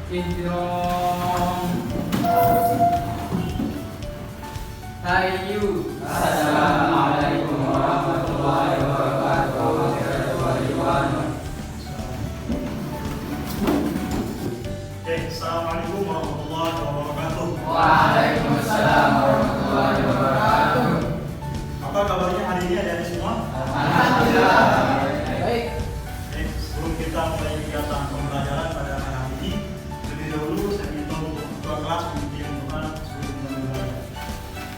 Indrong Hayu. Assalamualaikum warahmatullahi wabarakatuh. Assalamualaikum warahmatullahi wabarakatuh. Waalaikumsalam warahmatullahi wabarakatuh. Apa kabarnya hari ini adik-adik semua? Alhamdulillah. Baik. Sebelum kita mulai kegiatan pembelajaran pada hari ini, lebih dahulu saya minta untuk ketua kelas memimpin doa sebelum kita mulai.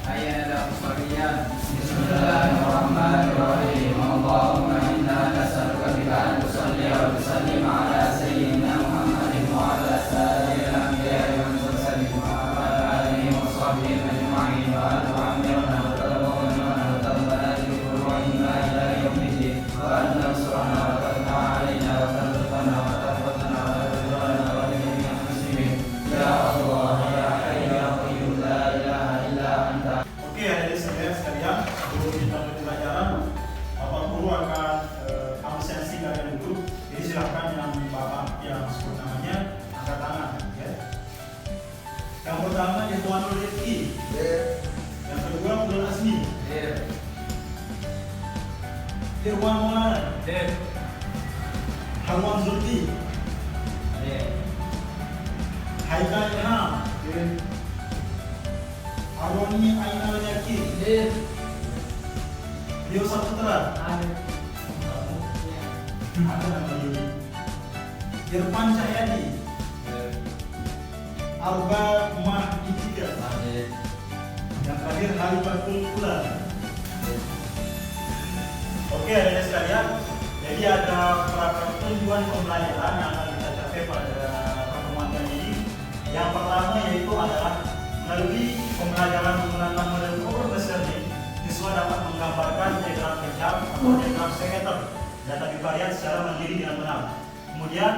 Ayat al-Qur'an. Bismillahirrahmanirrahim. Allahumma inna nas'aluka bika an tusalli wa tusallim ala sayyidina Muhammadin wa ala sayyidil anbiya'i wal mursalin wa ala alihi wa sahbihi ajma'in wa tu'ammirna wa tarhamna wa tarhamna bi qur'anina ila yaumiddin wa an tansurana wa tarhamna alaina wa tarhamna wa tarhamna wa tarhamna wa jami'al muslimin ya Allah ya hayyu ya qayyum la ilaha illa anta. Oke, adik-adik sekalian, sebelum kita mulai pembelajaran, Bapak Guru akan absensi kalian dulu. Jadi silakan yang Bapak yang sebut namanya angkat tangan, ya. Yang pertama Irwanul Rifki. Yang kedua Abdul Azmi. Irwan Maulana. Harwan Zulki. Haikal Ilham. Arwani Ainal Yakin. Rio Saputra. Ada nama Yudi. Irfan Cahyadi. Arba Mahidika. Yang terakhir Halifatul Kula. Oke, adik-adik sekalian, jadi ada beberapa tujuan pembelajaran yang akan kita capai pada pertemuan kali ini. Yang pertama yaitu adalah melalui pembelajaran menggunakan model problem solving, siswa dapat menggambarkan diagram pecah atau diagram scatter data bivariat secara mandiri dengan benar. Kemudian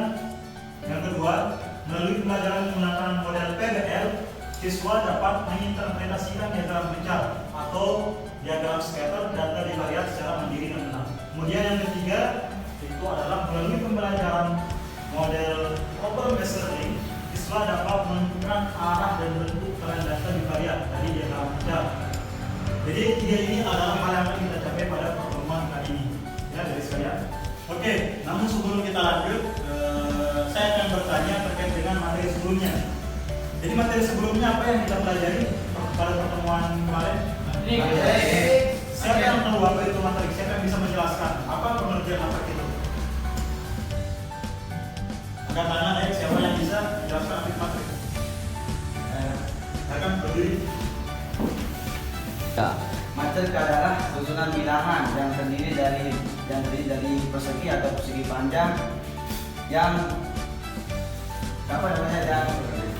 yang kedua, melalui pembelajaran menggunakan model PBL, siswa dapat menginterpretasikan diagram pecah atau diagram scatter data bivariat secara mandiri dan benar. Kemudian yang ketiga itu adalah melalui pembelajaran model problem learning, siswa dapat menentukan arah dan bentuk tren data bivariat dari diagram pecah. Jadi tiga ini adalah hal yang akan kita capai pada pertemuan kali ini, ya dari sekalian. Oke, namun sebelum kita lanjut, saya akan bertanya terkait dengan materi sebelumnya. Jadi materi sebelumnya apa yang kita pelajari pada pertemuan kemarin? Siapa yang tahu apa itu materi? Siapa yang bisa menjelaskan apa pengertian apa itu? Angkat tangan ya, siapa yang bisa menjelaskan apa itu materi? Silakan berdiri. Ya, materi adalah susunan bilangan yang terdiri dari persegi atau persegi panjang yang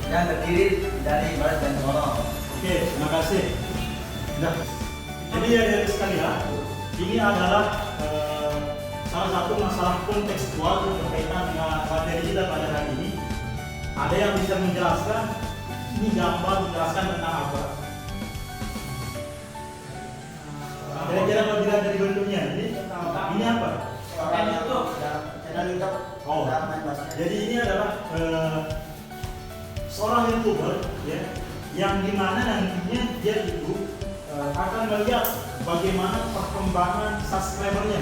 yang terdiri dari baris dan kolom. Oke, terima kasih. Nah, jadi ya dari sekalian, ini adalah salah satu masalah kontekstual berkaitan dengan materi kita pada hari ini. Ada yang bisa menjelaskan ini gambar menjelaskan tentang apa? Kira-kira kalau dilihat dari bentuknya, ini apa? Oh, jadi ini adalah seorang YouTuber ya, yang dimana nantinya dia itu akan melihat bagaimana perkembangan subscribernya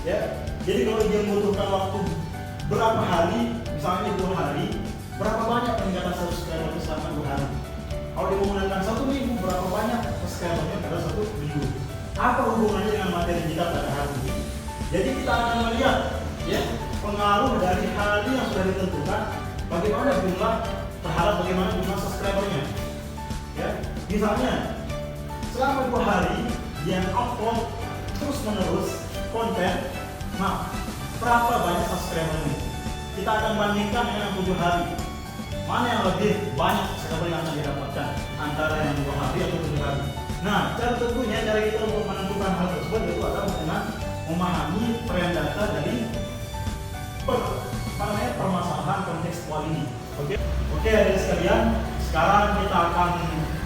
ya. Jadi kalau dia membutuhkan waktu berapa hari, misalnya 2 hari, berapa banyak peningkatan subscriber selama 2 hari. Kalau dia menggunakan 1 minggu, berapa banyak subscribernya pada 1 minggu. Apa hubungannya dengan materi kita pada hari ini? Jadi kita akan melihat ya pengaruh dari hari yang sudah ditentukan, bagaimana jumlah terhadap bagaimana jumlah subscribernya. Ya, misalnya selama 2 hari dia upload terus menerus konten, nah berapa banyak subscribernya? Kita akan bandingkan dengan 7 hari. Mana yang lebih banyak subscriber yang akan didapatkan antara yang 2 hari atau 7 hari? Nah, cara tentunya cara kita untuk menentukan hal tersebut itu adalah dengan memahami tren data dari permasalahan kontekstual ini. Oke, adik sekalian, sekarang kita akan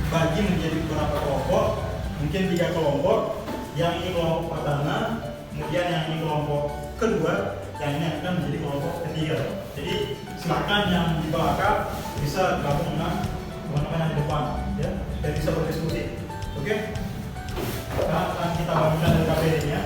bagi menjadi beberapa kelompok, mungkin 3 kelompok. Yang ini kelompok pertama, kemudian yang ini kelompok kedua, yang ini akan menjadi kelompok ketiga. Jadi silakan yang di belakang bisa gabung dengan teman-teman yang di depan, ya, dan bisa berdiskusi. Oke? Sekarang akan kita bagikan LKPD-nya.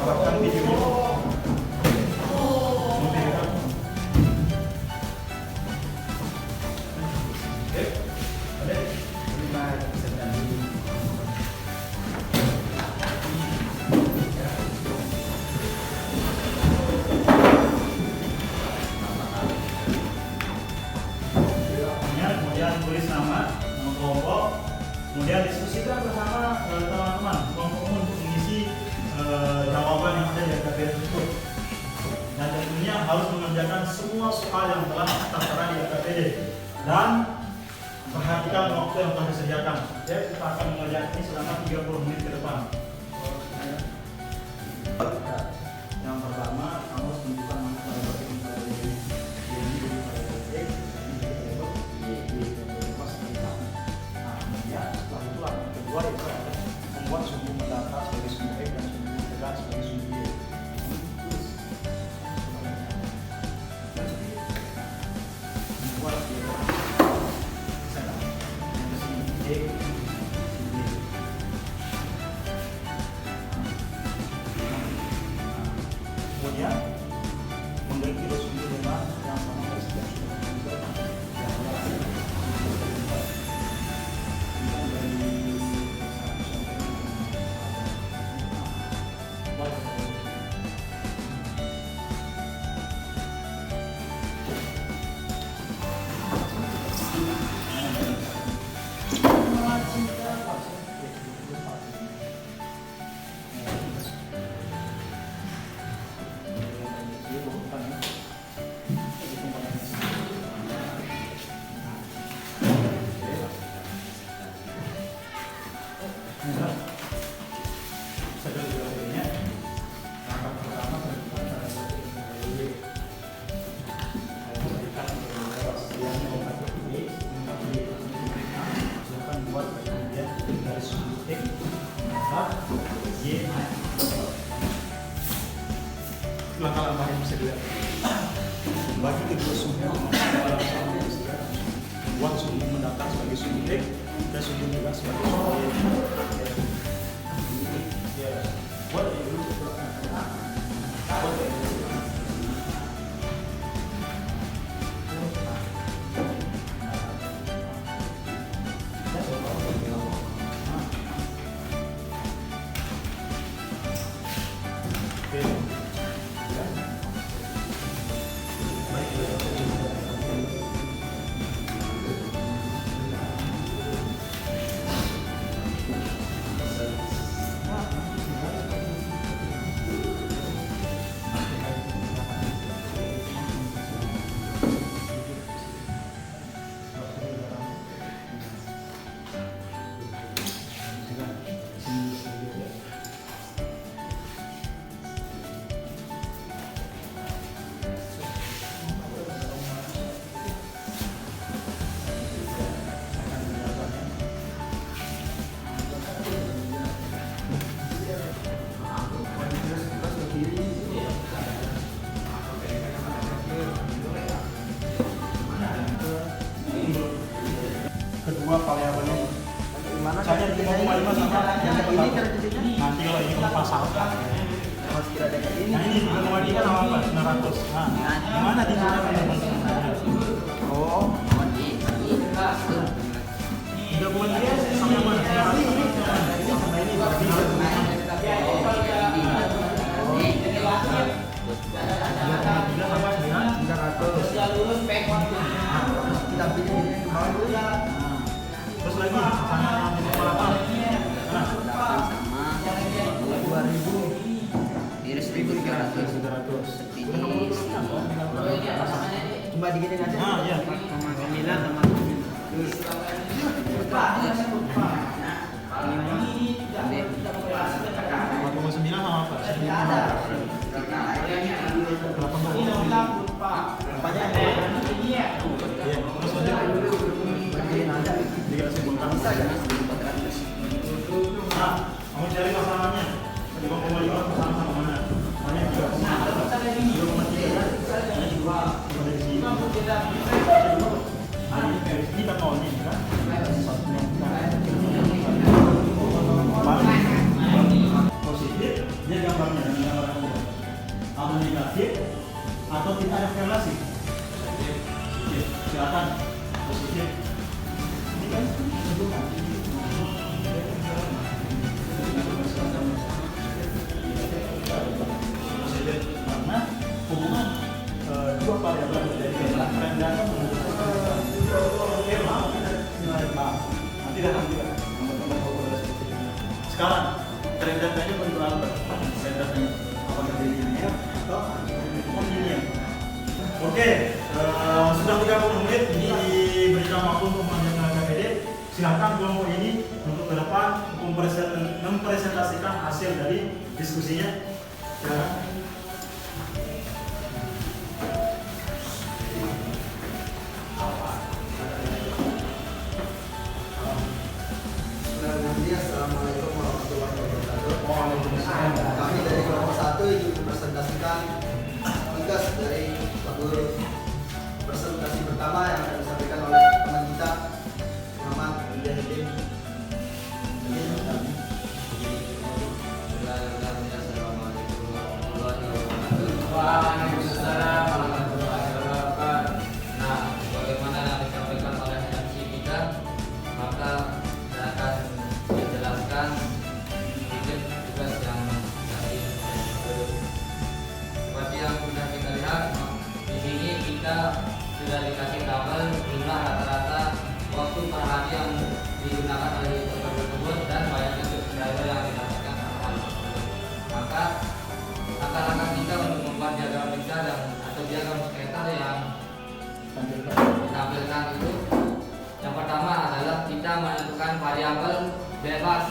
Harapkan videonya. Kemudian tulis nama kelompok, kemudian diskusikan bersama teman-teman kelompok untuk mengisi jawaban yang ada di LKPD tersebut. Dan tentunya harus mengerjakan semua soal yang telah tertera di LKPD dan perhatikan waktu yang telah disediakan. Ya, kita akan mengerjakan ini selama 30 menit ke depan. Yang pertama, kamu harus menunjukkan mana variabel X pada Y. Ini jadi variabel X, ini jadi variabel Y. Nah, kemudian setelah itu yang kedua itu adalah membuat sumbu mendata sebagai sumbu X dan sumbu integral sebagai sumbu Y. Membuat kemudian mengganti dua sumbu dengan yang sama dari setiap sumbu langkah-langkah yang bisa dilihat. Bagi kedua sumbu membuat sumbu mendatar sebagai sumbu X dan sumbu integral sebagai sumbu Y. Buat dulu kedua variabelnya misalnya 5,5 sama yang ini kerjanya nanti kalau ini kita pasangkan. harus kira ada ini. Nah ini 5,3 sama apa? 900. Nah, gimana ditunjukkan teman-teman? Oh, 3,3 sama yang mana? 900 sama ini berarti 3,3 sama 900. kita pilih ini ke bawah dulu ya. Terus lagi sama yang 5,8. Nah, Sama 2000 Iris 1.300 300. seperti ini. Cuma coba digini aja. Nah, iya. 4,9 sama 4,9 sama apa? 8. Iya, terus aja. Dikasih bongkar. Nah, kamu cari pasangannya. 5,5 sama mana? Banyak 3,3. Kita mau ini kan? Positif, dia gambarnya gambar atau negatif, atau tidak ada korelasi. Silakan positif. Ini kan tentukan. Positif karena hubungan dua variabel menjadi tren data menunjukkan nanti datang juga sekarang tren datanya bentuk apa? Tren datanya apakah dia linear atau non linear? Oke, sudah 30 menit ini diberikan waktu untuk melanjutkan KPD. Silakan kelompok ini untuk ke depan mempresentasikan hasil dari diskusinya. Silakan. Assalamualaikum warahmatullahi wabarakatuh. Kami dari kelompok 1 ingin mempresentasikan tugas dari Pak Guru. Presentasi pertama yang akan disampaikan oleh teman kita Muhammad Mujahidin. Waalaikumsalam warahmatullahi wabarakatuh. Nah, bagaimana yang disampaikan oleh MC kita, maka saya akan menjelaskan sedikit tugas yang tadi. Seperti yang sudah kita lihat di sini, kita sudah dikasih tabel jumlah rata-rata waktu per hari yang digunakan oleh user tersebut dan banyaknya subscriber yang didapatkan per hari tersebut. Maka langkah-langkah kita untuk membuat diagram pizza dan atau diagram skater yang ditampilkan itu, yang pertama adalah kita menentukan variabel bebas,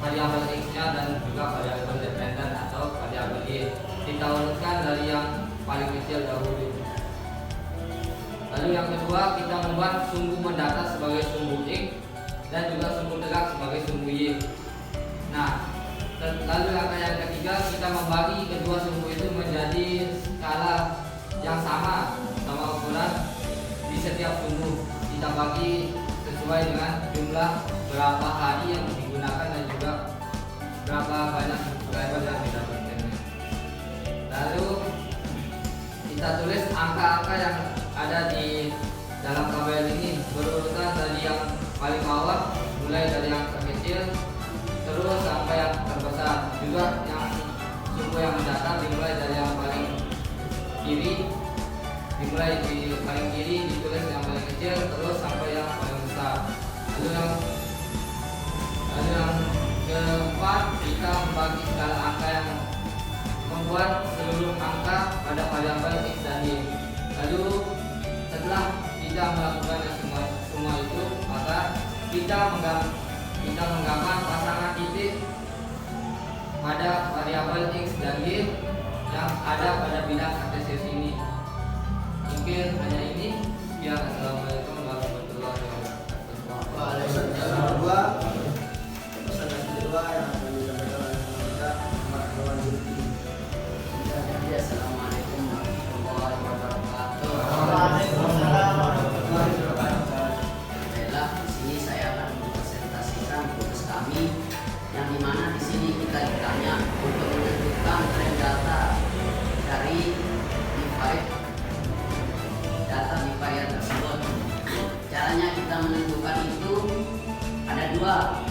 variabel x-nya dan juga variabel dependen atau variabel y. Kita urutkan dari yang paling kecil dahulu. Lalu yang kedua, kita membuat sumbu mendata sebagai sumbu x dan juga sumbu tegak sebagai sumbu y. Nah, lalu langkah yang ketiga, kita membagi kedua sumbu itu menjadi skala yang sama ukuran di setiap sumbu. Kita bagi sesuai dengan jumlah berapa hari yang digunakan dan juga berapa banyak subscriber yang didapatkan. Lalu kita tulis angka-angka yang ada di dalam tabel ini berurutan dari yang paling bawah, mulai dari yang terkecil terus sampai yang terbesar. Juga yang sumbu yang mendata dimulai dari yang paling kiri, dimulai di paling kiri ditulis yang paling kecil terus sampai yang paling besar. Lalu yang keempat, kita membagi skala angka yang membuat seluruh angka pada variabel x dan y. Lalu setelah kita melakukan semua itu, maka kita menggambar pasangan titik pada variabel x dan y yang ada pada bidang kartesius ini. Mungkin hanya ini. Ya, assalamualaikum warahmatullahi wabarakatuh. Waalaikumsalam. Presentasi kedua yang akan disampaikan oleh teman kita Muhammad Irwan Zulfi. Assalamualaikum warahmatullahi wabarakatuh. Waalaikumsalam warahmatullahi wabarakatuh. Baiklah, di sini saya akan mempresentasikan tugas kami yang dimana di sini kita ditanya untuk menentukan tren data dari divarian tersebut. Caranya kita menentukan itu ada dua,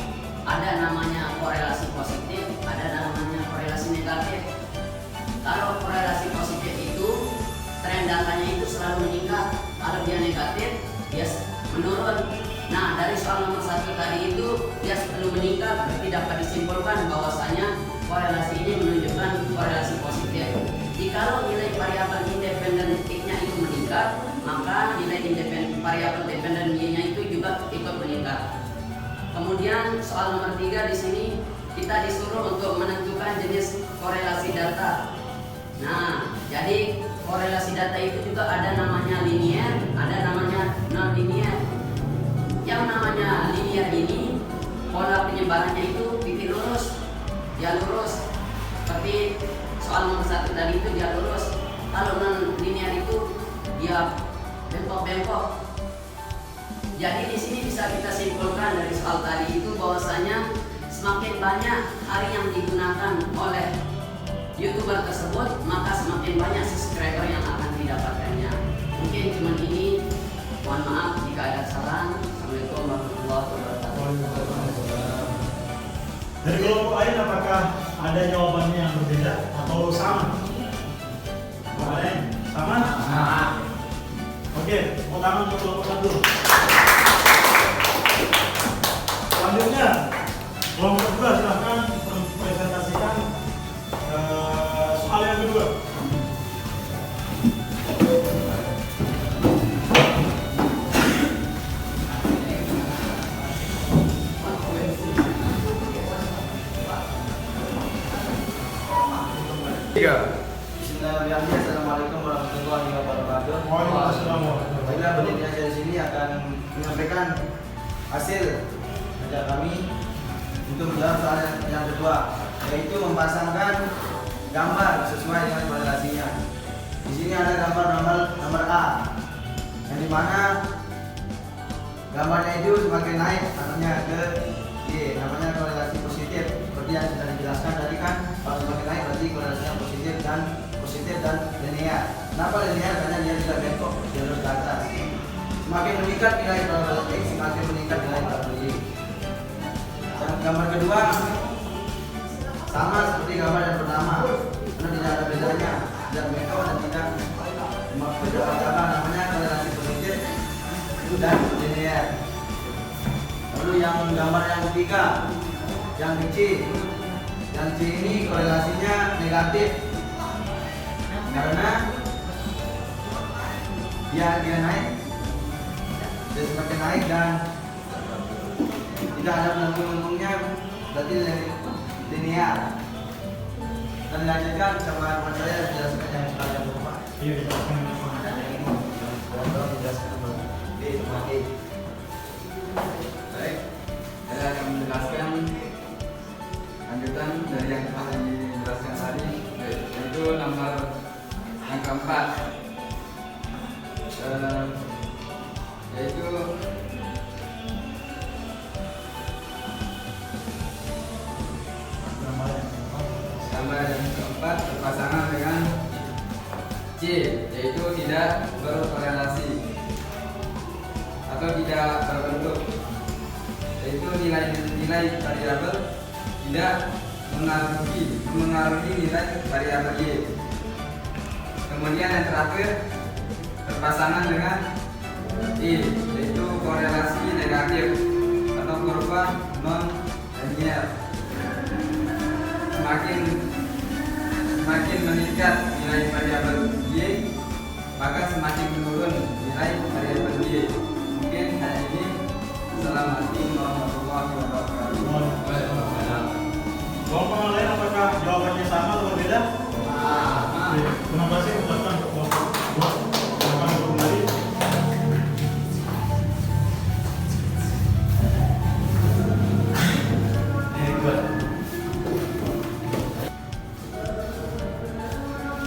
ada namanya korelasi positif, ada namanya korelasi negatif. Kalau korelasi positif itu tren datanya itu selalu meningkat, kalau dia negatif dia menurun. Nah, dari soal nomor 1 tadi itu dia selalu meningkat, berarti dapat disimpulkan bahwasanya korelasi ini menunjukkan korelasi positif. Jikalau nilai variabel independen x-nya itu meningkat, meningkat, maka nilai variabel dependen Y-nya itu juga ikut meningkat. Kemudian soal nomor 3 di sini kita disuruh untuk menentukan jenis korelasi data. Nah, jadi korelasi data itu juga ada namanya linear, ada namanya non linear. Yang namanya linear ini pola penyebarannya itu titik lurus, dia lurus. Seperti soal nomor 1 tadi itu dia lurus. Kalau non linear itu dia bengkok-bengkok. Jadi di sini bisa kita simpulkan dari soal tadi itu bahwasanya semakin banyak hari yang digunakan oleh YouTuber tersebut, maka semakin banyak subscriber yang akan didapatkannya. Mungkin cuma ini. Mohon maaf jika ada salah. Assalamualaikum warahmatullahi wabarakatuh. Dari kelompok lain apakah ada jawabannya yang berbeda atau sama? Kelompok lain sama? Sama. Oke, tepuk tangan untuk kelompok 1. Selanjutnya, kelompok 2 silahkan presentasikan soal yang kedua. Bismillahirrahmanirrahim. Assalamualaikum warahmatullahi wabarakatuh. Waalaikumsalam. Baiklah, berdiri saya di sini akan menyampaikan hasil kerja kami untuk menjawab soal yang kedua, yaitu memasangkan gambar sesuai dengan korelasinya. Di sini ada gambar nomor A, yang dimana gambarnya itu semakin naik arahnya ke Y, namanya korelasi positif. Seperti yang sudah dijelaskan tadi kan, kalau semakin naik berarti korelasinya positif dan linear. Kenapa linear? Karena dia tidak bengkok, dia lurus ke atas. Semakin meningkat nilai probabilitas X, semakin meningkat nilai probabilitas Y. Dan gambar kedua sama seperti gambar yang pertama, karena tidak ada bedanya, tidak bengkok dan tidak beda namanya korelasi positif dan linear. Lalu yang gambar yang ketiga, yang C ini korelasinya negatif karena dia naik, dia semakin naik dan tidak ada penentu-penentunya, berarti linear. Dan dilanjutkan sama teman saya menjelaskan yang selanjutnya berupa. Iya, dijelaskan. Baik, saya akan menjelaskan lanjutan dari yang telah dijelaskan tadi, yaitu nomor yang keempat, yaitu gambar yang keempat berpasangan dengan C, yaitu tidak berkorelasi atau tidak berbentuk, yaitu nilai variabel tidak mengaruhi nilai variabel Y. Kemudian yang terakhir berpasangan dengan I, yaitu korelasi negatif atau kurva non linear. Semakin meningkat nilai variabel Y, maka semakin menurun nilai variabel Y. Mungkin hanya ini. Assalamualaikum warahmatullahi wabarakatuh. Kelompok lain apakah jawabannya sama atau berbeda? Oke, terima kasih ucapkan untuk kelompok 2. Silakan kembali.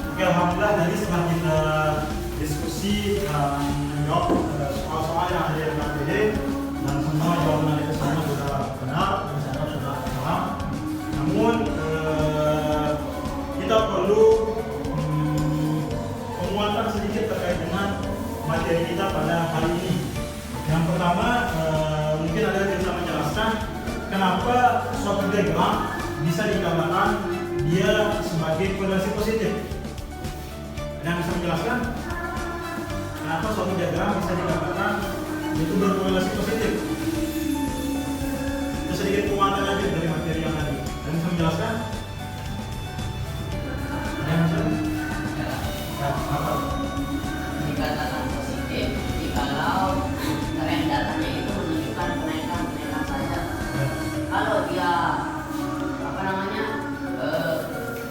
Oke, alhamdulillah tadi setelah kita diskusi menjawab soal-soal yang ada di KPD dan semua jawaban dari kesana sudah benar dan saya sudah paham. Namun kita perlu penguatan sedikit terkait dengan materi kita pada hari ini. Yang pertama, mungkin ada yang bisa menjelaskan kenapa suatu diagram bisa dikatakan dia sebagai korelasi positif. Ada yang bisa menjelaskan kenapa suatu diagram bisa dikatakan itu berkorelasi positif? Itu sedikit penguatan aja dari materi yang tadi. Ada yang bisa menjelaskan? Ada yang bisa? Ya, apa? Dikatakan kalau tren datanya itu menunjukkan kenaikan saja. Kalau dia apa namanya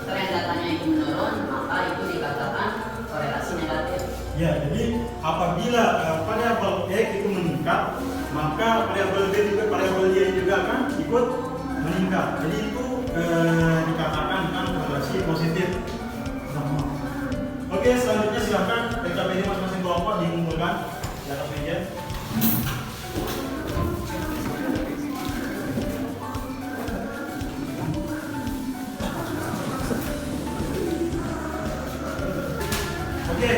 tren datanya itu menurun, maka itu dikatakan korelasi negatif. Ya, jadi apabila variabel X itu meningkat, maka variabel B juga, variabel Y juga akan ikut meningkat. Jadi itu dikatakan kan korelasi positif. Oke, selanjutnya silakan PKPD masing-masing kelompok dikumpulkan di atas meja. Oke,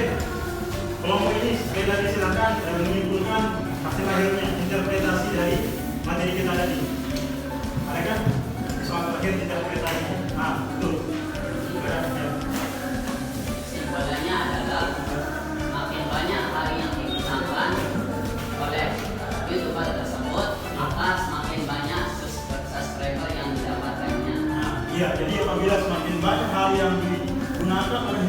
kelompok ini sekali lagi silakan menyimpulkan hasil akhirnya interpretasi dari materi kita tadi. Ada kan? Soal terakhir interpretasi. Nah, betul. Ya. Kesimpulannya adalah makin banyak hari yang digunakan oleh YouTuber tersebut, maka semakin banyak subscriber yang didapatkannya. Nah, iya, jadi apabila semakin banyak hal yang digunakan oleh